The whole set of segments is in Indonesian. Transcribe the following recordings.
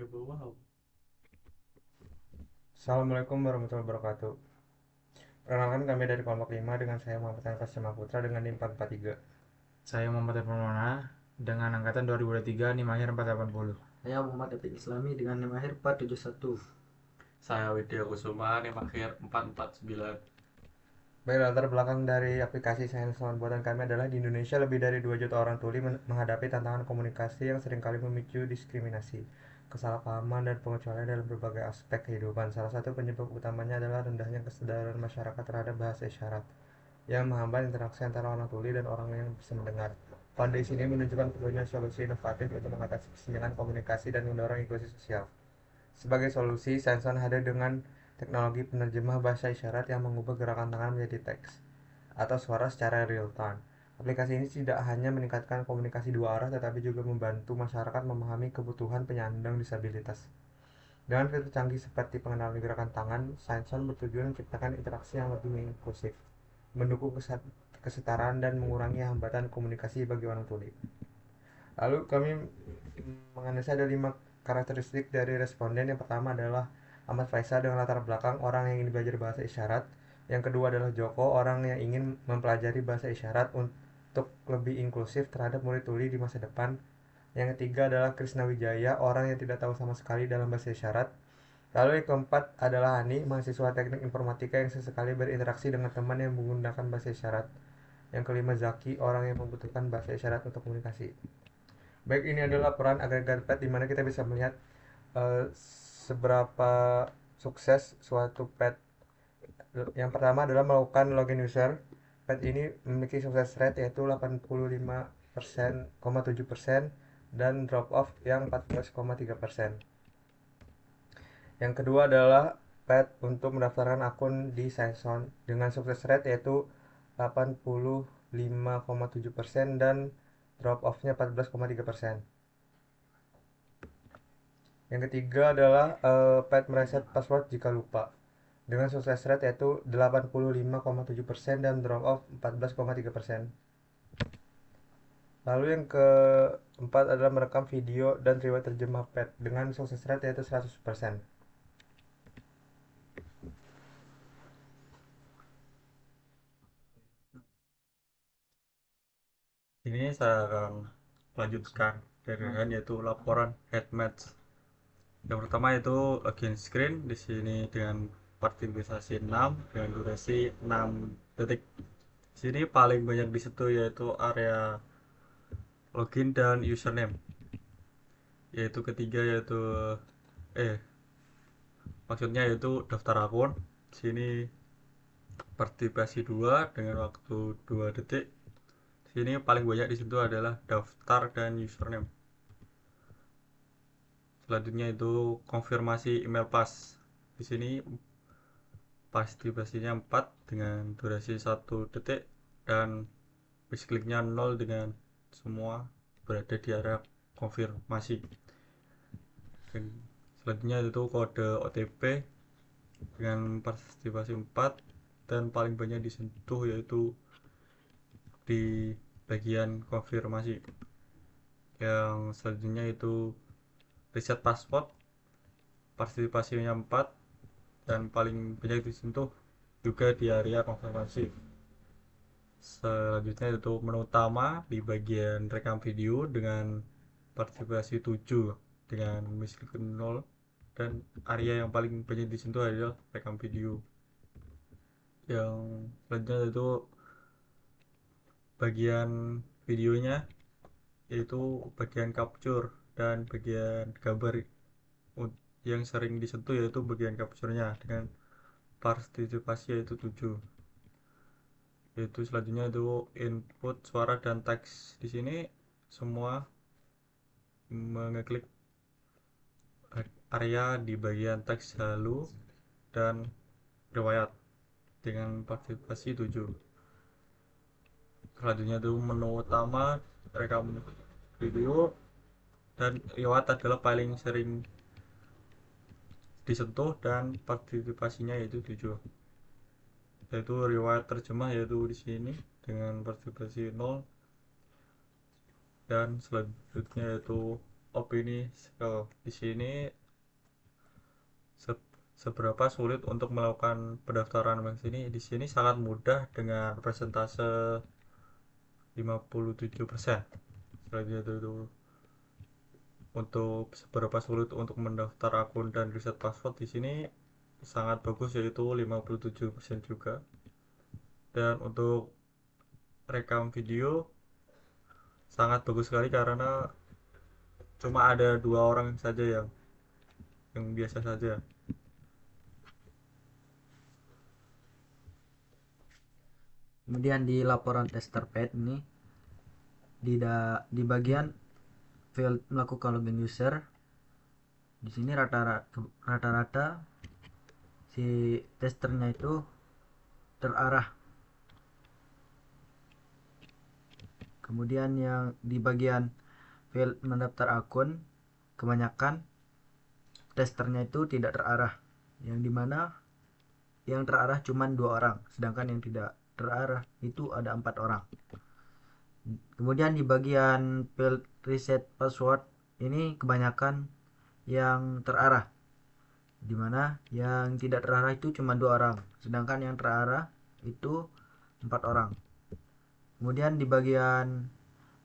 ke bawah. Assalamualaikum warahmatullahi wabarakatuh. Perkenalkan kami dari kelompok 5 dengan saya Muhammad Anfas Putra dengan NIM 443. Saya Muhammad Permana dengan angkatan 2023 NIM akhir 480. Saya Muhammad Epic Islami dengan NIM akhir 471. Saya Widya Kusuma, NIM akhir 449. Baik, latar belakang dari aplikasi Sains One buatan kami adalah di Indonesia lebih dari 2 juta orang tuli menghadapi tantangan komunikasi yang seringkali memicu diskriminasi, kesalahpahaman, dan pengecualian dalam berbagai aspek kehidupan. Salah satu penyebab utamanya adalah rendahnya kesadaran masyarakat terhadap bahasa isyarat yang menghambat interaksi antara orang tuli dan orang yang bisa mendengar. Foundation ini menunjukkan perlunya solusi inovatif untuk mengatasi kesenjangan komunikasi dan mendorong inklusi sosial. Sebagai solusi, Samsung hadir dengan teknologi penerjemah bahasa isyarat yang mengubah gerakan tangan menjadi teks atau suara secara real time. Aplikasi ini tidak hanya meningkatkan komunikasi dua arah tetapi juga membantu masyarakat memahami kebutuhan penyandang disabilitas. Dengan fitur canggih seperti pengenalan gerakan tangan, Samsung bertujuan menciptakan interaksi yang lebih inklusif, mendukung kesetaraan dan mengurangi hambatan komunikasi bagi orang tuli. Lalu kami menganalisa ada 5 karakteristik dari responden. Yang pertama adalah Ahmad Faisal dengan latar belakang orang yang ingin belajar bahasa isyarat. Yang kedua adalah Joko, orang yang ingin mempelajari bahasa isyarat untuk lebih inklusif terhadap murid tuli di masa depan. Yang ketiga adalah Krisna Wijaya, orang yang tidak tahu sama sekali dalam bahasa isyarat. Lalu yang keempat adalah Hani, mahasiswa teknik informatika yang sesekali berinteraksi dengan teman yang menggunakan bahasa isyarat. Yang kelima Zaki, orang yang membutuhkan bahasa isyarat untuk komunikasi. Baik, ini adalah peran agregat pet di mana kita bisa melihat eh, seberapa sukses suatu pet. Yang pertama adalah melakukan login user. Pet ini memiliki sukses rate yaitu 85,7% dan drop off yang 14,3%. Yang kedua adalah pet untuk mendaftarkan akun di Saison dengan sukses rate yaitu 85,7% dan drop off-nya 14,3%. Yang ketiga adalah pet mereset password jika lupa dengan sukses rate yaitu 85,7% dan drop off 14,3%. Lalu yang keempat adalah merekam video dan riwayat terjemah pet dengan sukses rate yaitu 100%. Ini saya akan lanjutkan dari yaitu laporan head match. Yang pertama itu login screen di sini dengan partisipasi 6 dengan durasi 6 detik. Di sini paling banyak disentuh yaitu area login dan username. Yaitu ketiga yaitu eh maksudnya yaitu daftar akun. Di sini partisipasi 2 dengan waktu 2 detik. Di sini paling banyak disentuh adalah daftar dan username. Selanjutnya itu konfirmasi email pas. Di sini partisipasinya 4 dengan durasi 1 detik dan miskliknya 0 dengan semua berada di area konfirmasi. Dan selanjutnya itu kode OTP dengan partisipasi 4 dan paling banyak disentuh yaitu di bagian konfirmasi. Yang selanjutnya itu reset password, partisipasinya 4 dan paling banyak disentuh juga di area konfirmasi. Selanjutnya itu menu utama di bagian rekam video dengan partisipasi 7 dengan misklik 0 dan area yang paling banyak disentuh adalah rekam video. Yang selanjutnya itu bagian videonya yaitu bagian capture dan bagian gambar yang sering disentuh yaitu bagian capture-nya dengan partisipasi yaitu 7. Yaitu selanjutnya itu input suara dan teks. Di sini semua mengeklik area di bagian teks halo dan riwayat dengan partisipasi 7. Selanjutnya itu menu utama rekam video dan riwayat adalah paling sering disentuh dan partisipasinya yaitu 7. Yaitu riwayat terjemah yaitu di sini dengan partisipasi 0 dan selanjutnya yaitu opini di sini seberapa sulit untuk melakukan pendaftaran bank di sini sangat mudah dengan persentase 57%. Selanjutnya itu untuk seberapa sulit untuk mendaftar akun dan reset password di sini sangat bagus, yaitu 57% juga. Dan untuk rekam video sangat bagus sekali karena cuma ada 2 orang saja yang biasa saja. Kemudian di laporan tester pad ini di bagian field melakukan login user, di sini rata-rata si testernya itu terarah. Kemudian yang di bagian field mendaftar akun, kebanyakan testernya itu tidak terarah, yang dimana yang terarah cuma 2 orang, sedangkan yang tidak terarah itu ada 4 orang. Kemudian di bagian field reset password ini kebanyakan yang terarah, dimana yang tidak terarah itu cuma 2 orang, sedangkan yang terarah itu 4 orang. Kemudian di bagian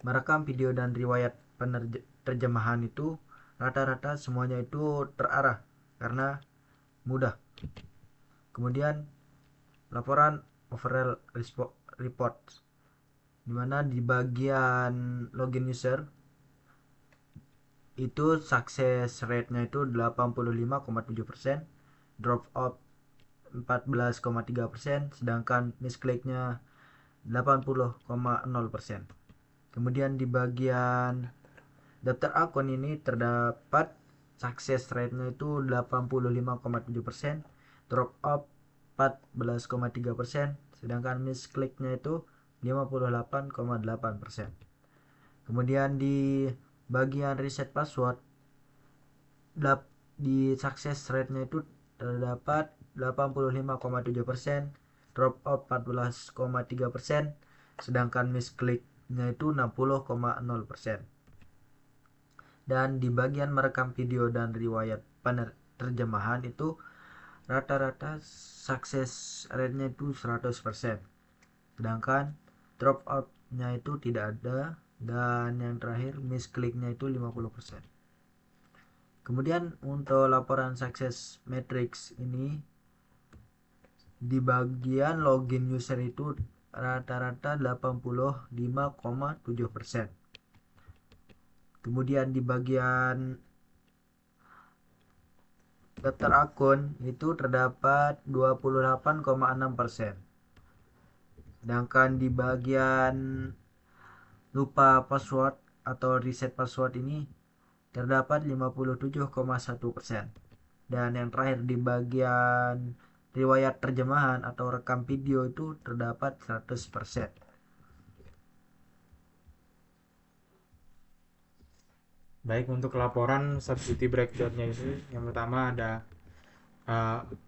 merekam video dan riwayat penerjemahan itu rata-rata semuanya itu terarah karena mudah. Kemudian laporan overall report, dimana di bagian login user itu success rate-nya itu 85,7%, drop off 14,3%, sedangkan misclick-nya 80,0%. Kemudian di bagian daftar akun ini terdapat success rate-nya itu 85,7%, drop off 14,3%, sedangkan misclick-nya itu 58,8%. Kemudian di bagian reset password di success rate-nya itu terdapat 85,7%, drop off 14,3%, sedangkan misclick-nya itu 60,0%. Dan di bagian merekam video dan riwayat penerjemahan itu rata-rata success rate-nya itu 100%, sedangkan drop out-nya itu tidak ada, dan yang terakhir misclick-nya itu 50%. Kemudian untuk laporan success matrix ini di bagian login user itu rata-rata 85,7%. Kemudian di bagian daftar akun itu terdapat 28,6%. Sedangkan di bagian lupa password atau reset password ini terdapat 57,1%. Dan yang terakhir di bagian riwayat terjemahan atau rekam video itu terdapat 100%. Baik, untuk laporan subsidy breakdown-nya itu yang pertama ada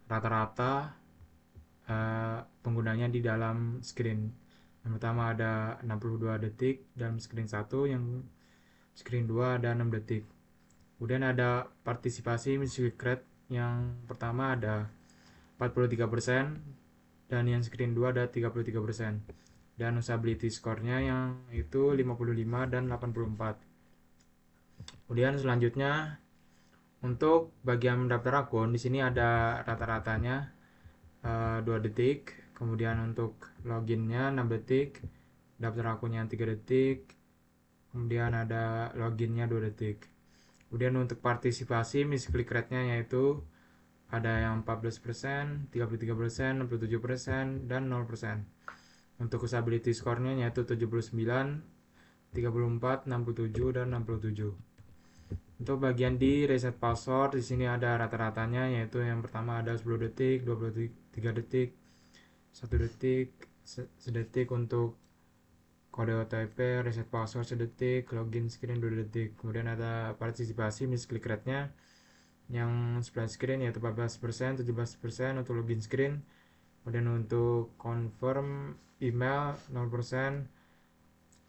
rata-rata penggunanya di dalam screen. Yang pertama ada 62 detik dalam screen 1, yang screen 2 ada 6 detik. Kemudian ada partisipasi music rate, yang pertama ada 43%, dan yang screen 2 ada 33%. Dan usability score-nya yang itu 55 dan 84. Kemudian selanjutnya untuk bagian mendaftar akun, di sini ada rata-ratanya 2 detik. Kemudian untuk loginnya 6 detik, daftar akunnya 3 detik, kemudian ada loginnya 2 detik. Kemudian untuk partisipasi misclick rate-nya yaitu ada yang 14%, 33%, 67%, dan 0%. Untuk usability score-nya yaitu 79, 34, 67, dan 67. Untuk bagian di reset password, di sini ada rata-ratanya, yaitu yang pertama ada 10 detik, 23 detik, 1 detik, sedetik untuk kode OTP, reset password sedetik, login screen 2 detik. Kemudian ada partisipasi misclick rate-nya yang 11 screen yaitu 14%, 17% untuk login screen. Kemudian untuk confirm email 0%,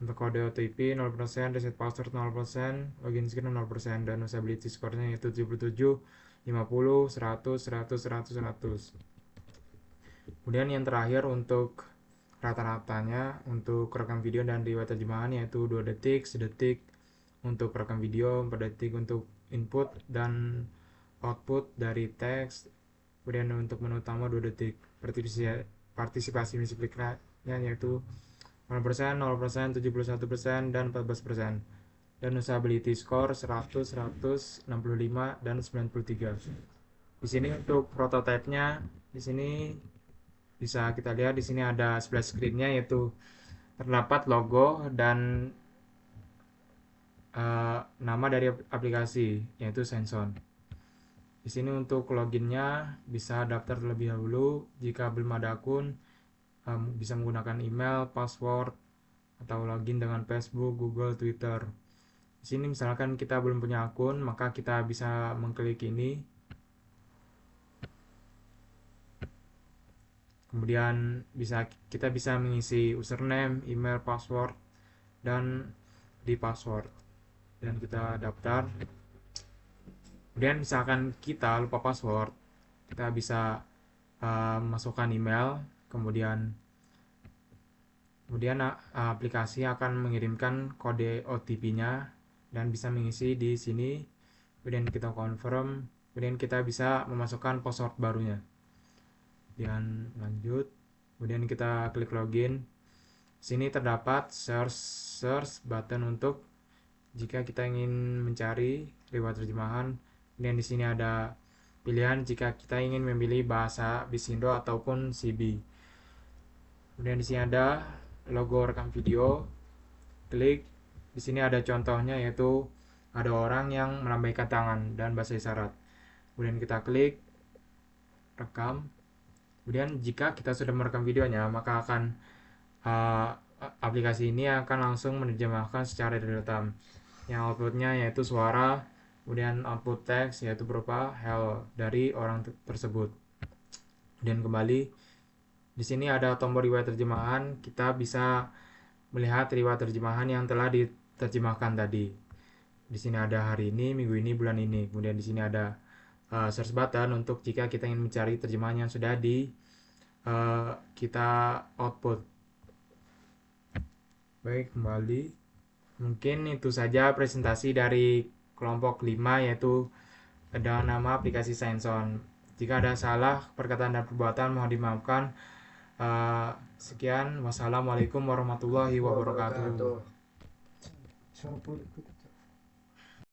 Untuk kode OTP 0%, reset password 0%, login screen 0%, dan usability score-nya yaitu 77, 50, 100, 100, 100, 100. Kemudian yang terakhir untuk rata-ratanya untuk rekam video dan riwayat terjemahan yaitu 2 detik, sedetik untuk rekam video, 4 detik untuk input dan output dari teks. Kemudian untuk menu utama 2 detik. Partisipasi misi kliknya yaitu 0%, 0%, 71%, dan 14%. Dan usability score 100, 100, 65, dan 93. Di sini untuk prototipe-nya, di sini bisa kita lihat di sini ada splash screen-nya yaitu terdapat logo dan nama dari aplikasi yaitu Senson. Di sini untuk loginnya bisa daftar terlebih dahulu. Jika belum ada akun, bisa menggunakan email, password, atau login dengan Facebook, Google, Twitter. Di sini misalkan kita belum punya akun, maka kita bisa mengklik ini. Kemudian kita bisa mengisi username, email, password, dan di password. Dan kita daftar. Kemudian misalkan kita lupa password, kita bisa masukkan email, kemudian aplikasi akan mengirimkan kode OTP-nya dan bisa mengisi di sini. Kemudian kita confirm, kemudian kita bisa memasukkan password barunya. Kemudian lanjut, kemudian kita klik login. Sini terdapat search button untuk jika kita ingin mencari riwayat terjemahan. Kemudian di sini ada pilihan jika kita ingin memilih bahasa Bisindo ataupun CB. Kemudian di sini ada logo rekam video. Klik. Di sini ada contohnya yaitu ada orang yang melambaikan tangan dan bahasa isyarat. Kemudian kita klik rekam. Kemudian jika kita sudah merekam videonya, maka akan aplikasi ini akan langsung menerjemahkan secara real time. Yang outputnya yaitu suara, kemudian output teks yaitu berupa hello dari orang tersebut. Kemudian kembali di sini ada tombol riwayat terjemahan. Kita bisa melihat riwayat terjemahan yang telah diterjemahkan tadi. Di sini ada hari ini, minggu ini, bulan ini. Kemudian di sini ada search button untuk jika kita ingin mencari terjemahan yang sudah kita output. Baik, kembali. Mungkin itu saja presentasi dari kelompok 5 yaitu dengan nama aplikasi Senson. Jika ada salah perkataan dan perbuatan mohon dimaafkan. Sekian, wassalamualaikum warahmatullahi wabarakatuh.